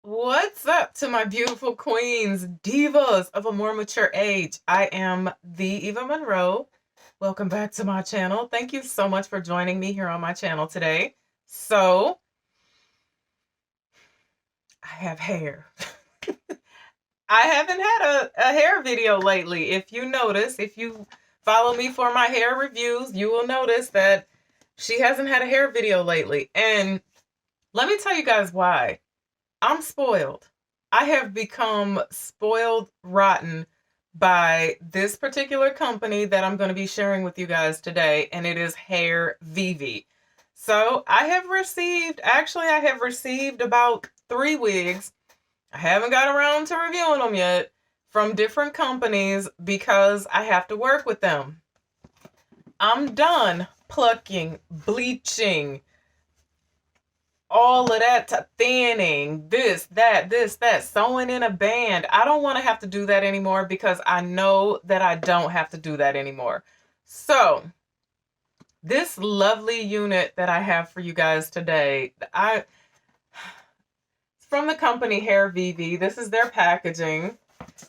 What's up to my beautiful queens, divas of a more mature age? I am the Eva Monroe. Welcome back to my channel. Thank you so much for joining me here on my channel today. So, I have hair. I haven't had a hair video lately. If you notice, if you follow me for my hair reviews, you will notice that she hasn't had a hair video lately. And let me tell you guys why. I'm spoiled. I have become spoiled rotten by this particular company that I'm going to be sharing with you guys today, and it is HairVIVI. So I have received about 3 wigs. I haven't got around to reviewing them yet from different companies because I have to work with them. I'm done plucking, bleaching, all of that, thinning, this, that, sewing in a band. I don't want to have to do that anymore because I know that I don't have to do that anymore. So this lovely unit that I have for you guys today, it's from the company HairVIVI. This is their packaging.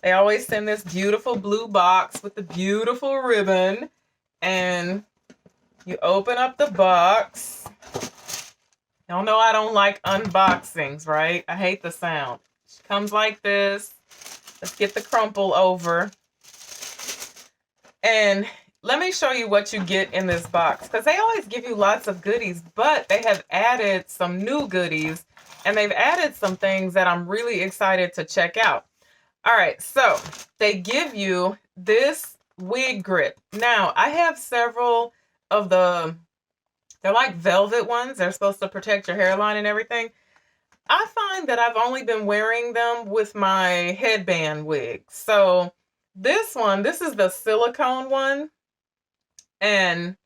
They always send this beautiful blue box with the beautiful ribbon, and you open up the box. Y'all know I don't like unboxings, right? I hate the sound. She comes like this. Let's get the crumple over. And let me show you what you get in this box, because they always give you lots of goodies, but they have added some new goodies, and they've added some things that I'm really excited to check out. All right, so they give you this wig grip. Now, I have several of they're like velvet ones. They're supposed to protect your hairline and everything. I find that I've only been wearing them with my headband wig. So this is the silicone one. And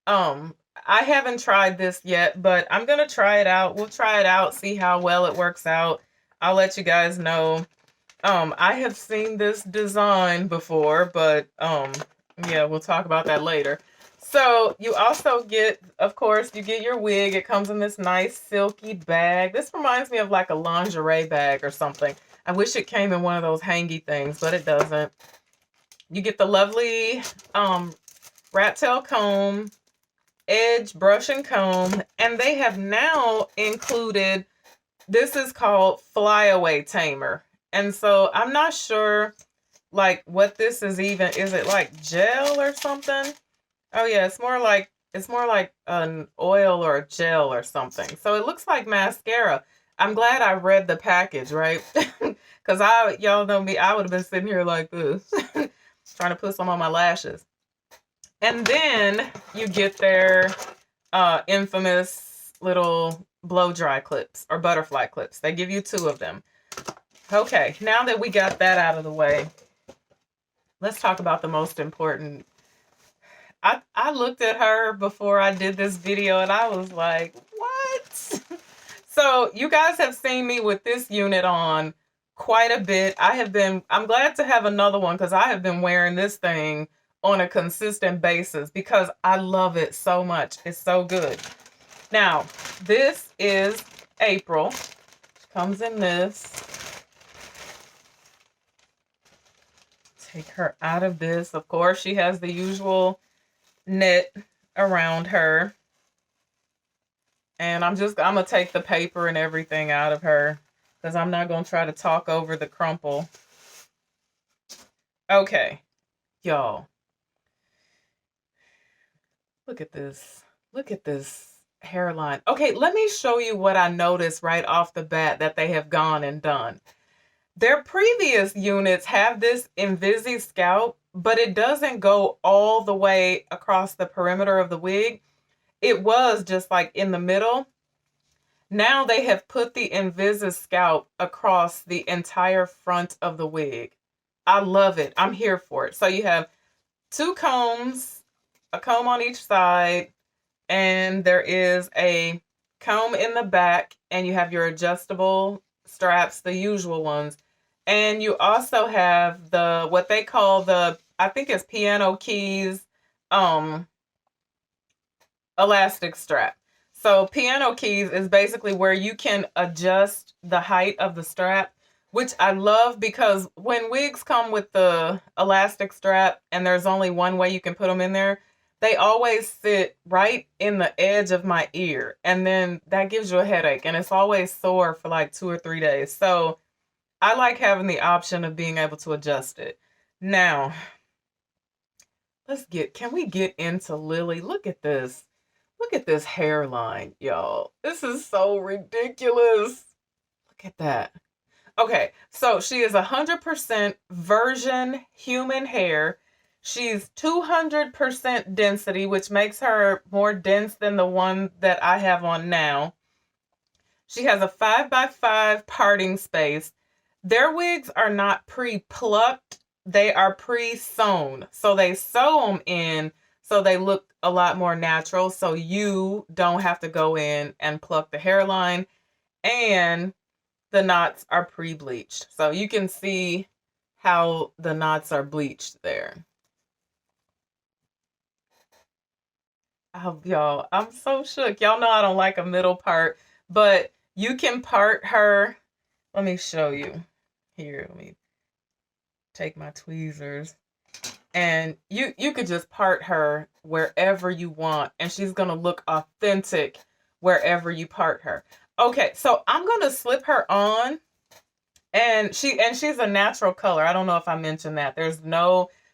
I haven't tried this yet, but I'm going to try it out. We'll try it out, see how well it works out. I'll let you guys know. I have seen this design before, but yeah, we'll talk about that later. So you also get, of course, you get your wig. It comes in this nice silky bag. This reminds me of like a lingerie bag or something. I wish it came in one of those hangy things, but it doesn't. You get the lovely rat tail comb, edge brush and comb, and they have now included, this is called Flyaway Tamer. And so I'm not sure like what this is even. Is it like gel or something? Oh yeah, it's more like an oil or a gel or something. So it looks like mascara. I'm glad I read the package, right? Because y'all know me, I would have been sitting here like this, trying to put some on my lashes. And then you get their infamous little blow dry clips or butterfly clips. They give you 2 of them. Okay, now that we got that out of the way, let's talk about the most important. I looked at her before I did this video and I was like, what? So you guys have seen me with this unit on quite a bit. I'm glad to have another one because I have been wearing this thing on a consistent basis because I love it so much. It's so good. Now, this is April. She comes in this. Take her out of this. Of course, she has the usual net around her. And I'm gonna take the paper and everything out of her because I'm not gonna try to talk over the crumple. Okay, y'all. Look at this. Look at this hairline. Okay, let me show you what I noticed right off the bat that they have gone and done. Their previous units have this Invisi scalp, but it doesn't go all the way across the perimeter of the wig. It was just like in the middle. Now they have put the Invisi scalp across the entire front of the wig. I love it. I'm here for it. So you have 2 combs, a comb on each side, and there is a comb in the back, and you have your adjustable straps, the usual ones. And you also have what they call I think it's piano keys elastic strap. So piano keys is basically where you can adjust the height of the strap, which I love because when wigs come with the elastic strap and there's only one way you can put them in there, they always sit right in the edge of my ear. And then that gives you a headache and it's always sore for like 2 or 3 days. So I like having the option of being able to adjust it. Now, can we get into Lily? Look at this. Look at this hairline, y'all. This is so ridiculous. Look at that. Okay, so she is 100% virgin human hair. She's 200% density, which makes her more dense than the one that I have on now. She has a 5x5 parting space. Their wigs are not pre-plucked. They are pre-sewn. So they sew them in so they look a lot more natural. So you don't have to go in and pluck the hairline. And the knots are pre-bleached. So you can see how the knots are bleached there. Oh, y'all, I'm so shook. Y'all know I don't like a middle part, but you can part her. Let me show you. Here, let me take my tweezers. And you could just part her wherever you want, and she's gonna look authentic wherever you part her. Okay, so I'm gonna slip her on, and she's a natural color. I don't know if I mentioned that.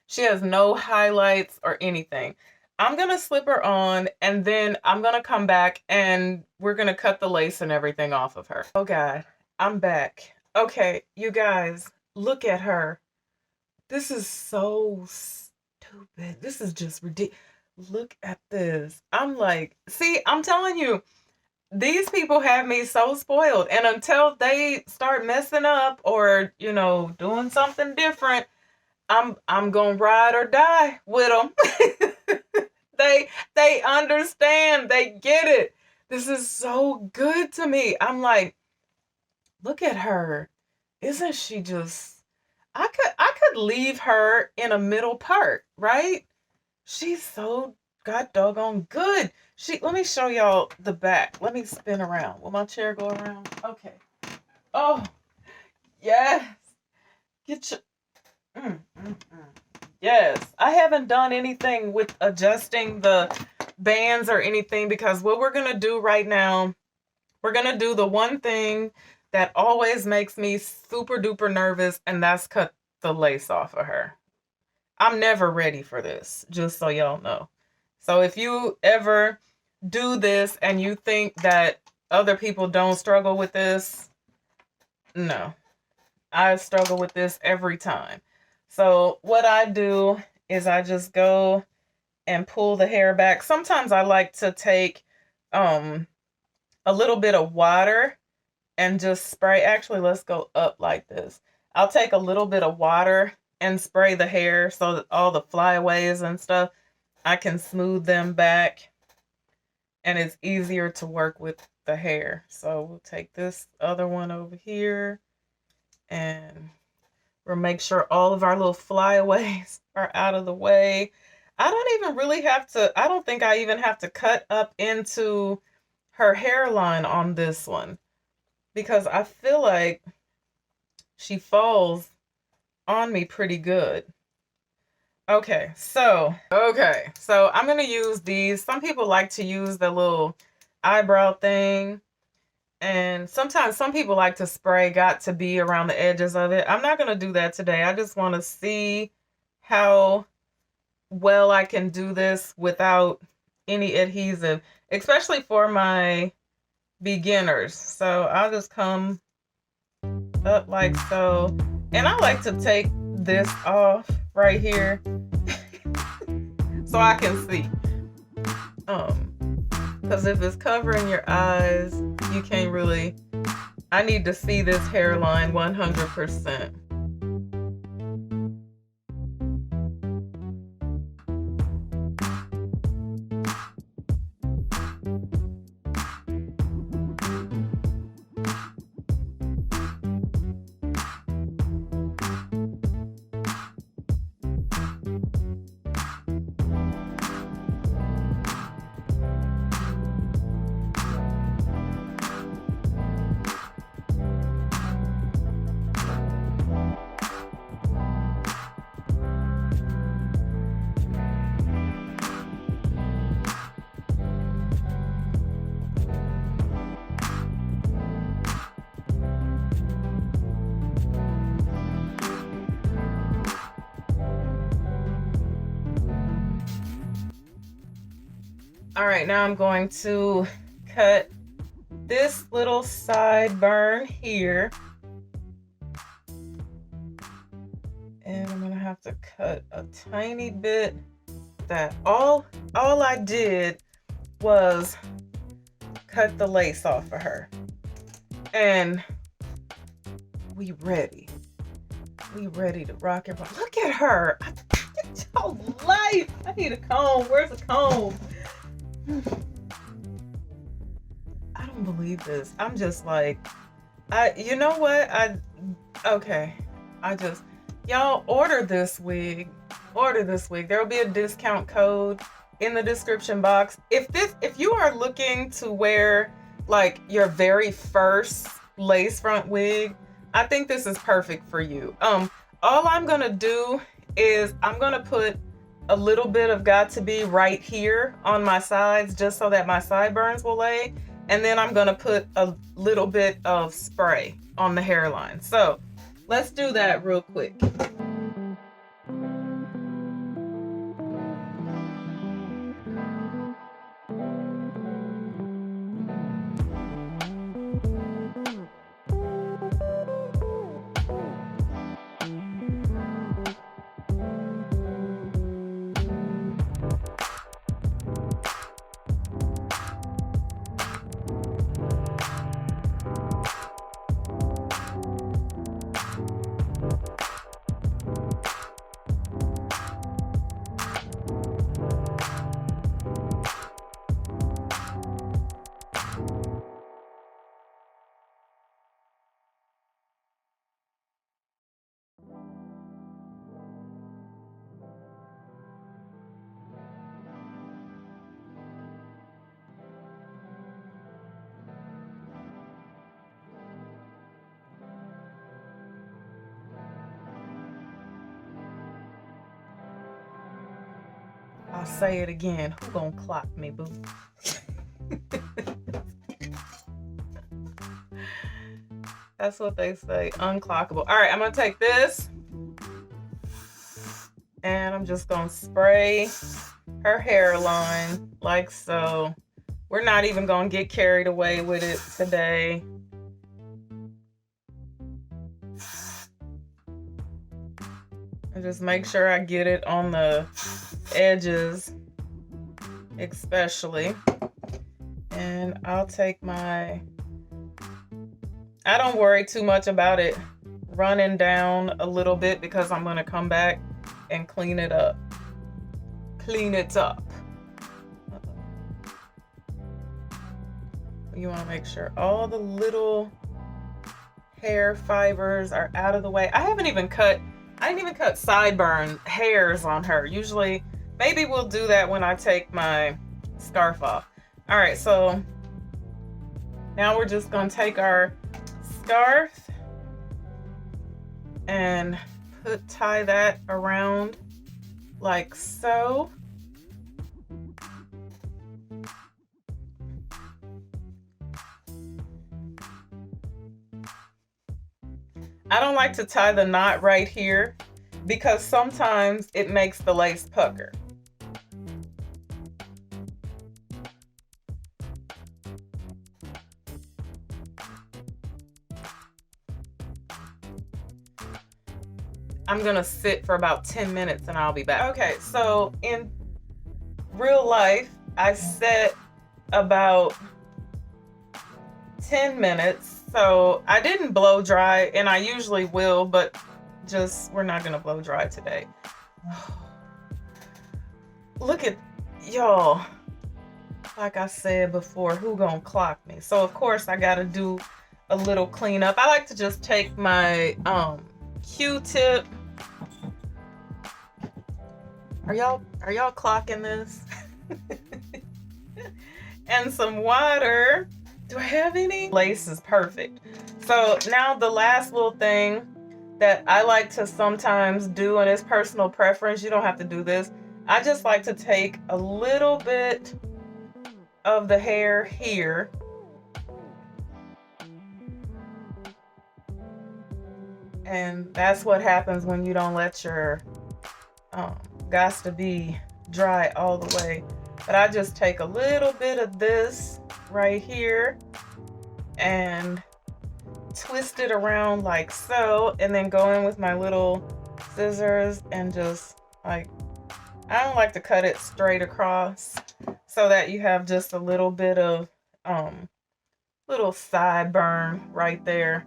She has no highlights or anything. I'm gonna slip her on, and then I'm gonna come back and we're gonna cut the lace and everything off of her. Oh God, I'm back. Okay, you guys, look at her. This is so stupid. This is just ridiculous. Look at this. I'm like, see, I'm telling you, these people have me so spoiled. And until they start messing up or, doing something different, I'm gonna ride or die with them. They understand. They get it. This is so good to me. I'm like, look at her. Isn't she just... I could leave her in a middle part, right? She's so god doggone good. Let me show y'all the back. Let me spin around. Will my chair go around? Okay. Oh, yes. Get your... Yes. I haven't done anything with adjusting the bands or anything because what we're going to do right now, we're going to do the one thing that always makes me super duper nervous, and that's cut the lace off of her. I'm never ready for this, just so y'all know. So if you ever do this and you think that other people don't struggle with this, no. I struggle with this every time. So what I do is I just go and pull the hair back. Sometimes I like to take a little bit of water and just spray. Actually, let's go up like this. I'll take a little bit of water and spray the hair so that all the flyaways and stuff, I can smooth them back. And it's easier to work with the hair. So we'll take this other one over here and we'll make sure all of our little flyaways are out of the way. I don't think I even have to cut up into her hairline on this one, because I feel like she falls on me pretty good. Okay, so I'm going to use these. Some people like to use the little eyebrow thing. And sometimes some people like to spray got to be around the edges of it. I'm not going to do that today. I just want to see how well I can do this without any adhesive, especially for my beginners. So I'll just come up like so. And I like to take this off right here so I can see. Because if it's covering your eyes, you can't really... I need to see this hairline 100%. All right, now I'm going to cut this little sideburn here. And I'm gonna have to cut a tiny bit. That all I did was cut the lace off of her. And we ready. We ready to rock and roll. Look at her. Your life. I need a comb. Where's the comb? I don't believe this. I'm just like, you know what? Okay. Y'all order this wig. Order this wig. There will be a discount code in the description box. If you are looking to wear like your very first lace front wig, I think this is perfect for you. All I'm gonna do is I'm gonna put a little bit of Got To Be right here on my sides just so that my sideburns will lay. And then I'm gonna put a little bit of spray on the hairline. So let's do that real quick. I'll say it again. Who gonna clock me, boo? That's what they say, unclockable. All right, I'm gonna take this and I'm just gonna spray her hairline like so. We're not even gonna get carried away with it today. And just make sure I get it on the edges especially. And I'll take I don't worry too much about it running down a little bit because I'm gonna come back and clean it up. Clean it up. You want to make sure all the little hair fibers are out of the way. I didn't even cut sideburn hairs on her. Usually, maybe we'll do that when I take my scarf off. All right, so now we're just gonna take our scarf and tie that around like so. I don't like to tie the knot right here because sometimes it makes the lace pucker. I'm gonna sit for about 10 minutes and I'll be back. Okay, so in real life, I set about 10 minutes. So I didn't blow dry, and I usually will, but we're not gonna blow dry today. Look at y'all. Like I said before, who gonna clock me? So of course I gotta do a little cleanup. I like to just take my Q-tip. Are y'all clocking this? And some water. Do I have any? Lace is perfect. So now the last little thing that I like to sometimes do, and it's personal preference, you don't have to do this. I just like to take a little bit of the hair here and that's what happens when you don't let your Got To Be dry all the way. But I just take a little bit of this right here and twist it around like so, and then go in with my little scissors and just like, I don't like to cut it straight across, so that you have just a little bit of little sideburn right there.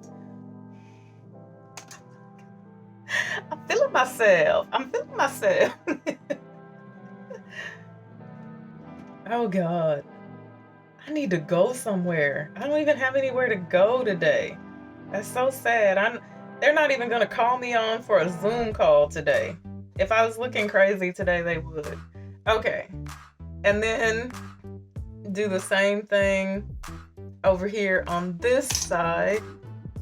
I'm feeling myself. Oh God, I need to go somewhere. I don't even have anywhere to go today. That's so sad. They're not even gonna call me on for a Zoom call today. If I was looking crazy today, they would. Okay, and then do the same thing over here on this side.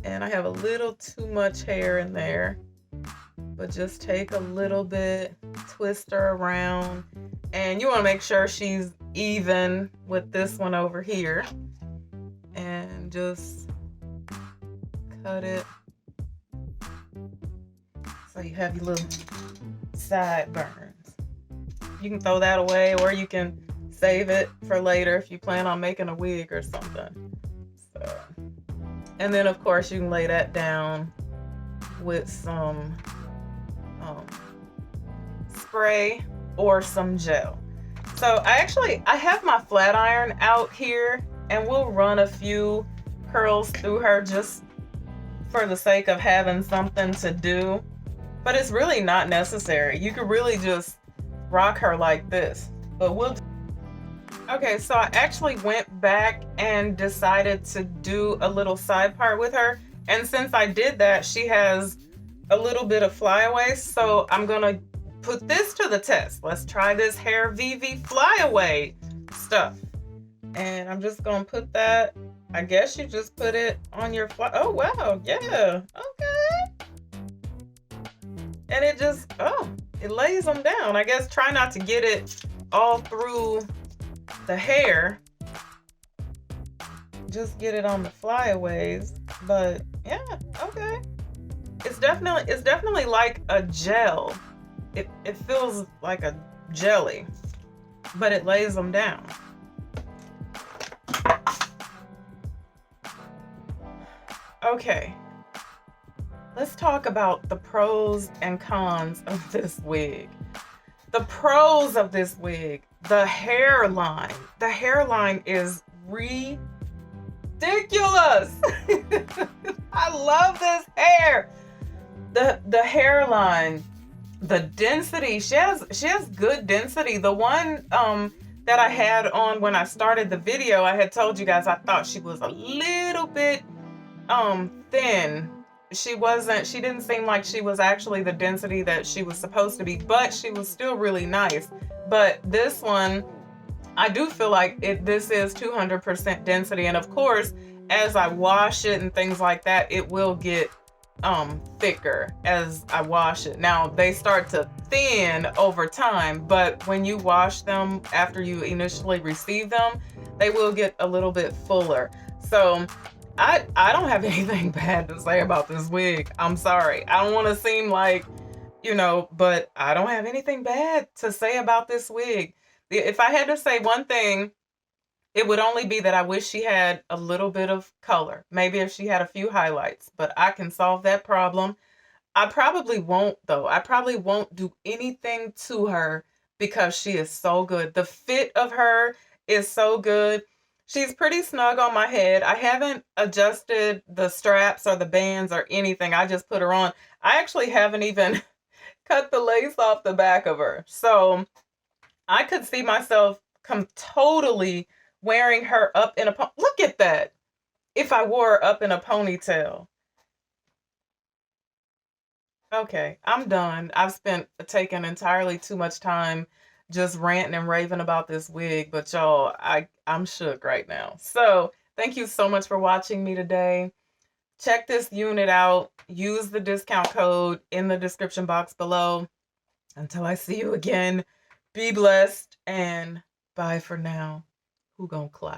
And I have a little too much hair in there, but just take a little bit, twist her around, and you want to make sure she's even with this one over here, and just cut it so you have your little sideburns. You can throw that away, or you can save it for later if you plan on making a wig or something. So, and then of course you can lay that down with some spray or some gel. So I have my flat iron out here, and we'll run a few curls through her just for the sake of having something to do, but it's really not necessary. You could really just rock her like this, but okay, so I actually went back and decided to do a little side part with her. And since I did that, she has a little bit of flyaway. So I'm gonna put this to the test. Let's try this HairVIVI flyaway stuff. And I'm just gonna put that, I guess you just put it on your oh wow, yeah, okay. And it just, it lays them down. I guess try not to get it all through the hair, just get it on the flyaways. But yeah, okay, it's definitely like a gel. It feels like a jelly, but it lays them down. Okay, let's talk about the pros and cons of this wig. The pros of this wig: the hairline. The hairline is ridiculous. I love this hair. The hairline, the density. She has good density. The one that I had on when I started the video, I had told you guys I thought she was a little bit thin. She didn't seem like she was actually the density that she was supposed to be, but she was still really nice. But this one, I do feel like this is 200% density. And of course, as I wash it and things like that, it will get thicker as I wash it. Now they start to thin over time, but when you wash them after you initially receive them, they will get a little bit fuller. So I don't have anything bad to say about this wig. I'm sorry. I don't want to seem like, but I don't have anything bad to say about this wig. If I had to say one thing, it would only be that I wish she had a little bit of color. Maybe if she had a few highlights, but I can solve that problem. I probably won't though. I probably won't do anything to her because she is so good. The fit of her is so good. She's pretty snug on my head. I haven't adjusted the straps or the bands or anything. I just put her on. I actually haven't even cut the lace off the back of her. So I could see myself totally wearing her up in a look at that. If I wore her up in a ponytail. Okay, I'm done. I've taken entirely too much time just ranting and raving about this wig, but y'all, I'm shook right now. So thank you so much for watching me today. Check this unit out. Use the discount code in the description box below. Until I see you again, be blessed and bye for now. Who gon' clock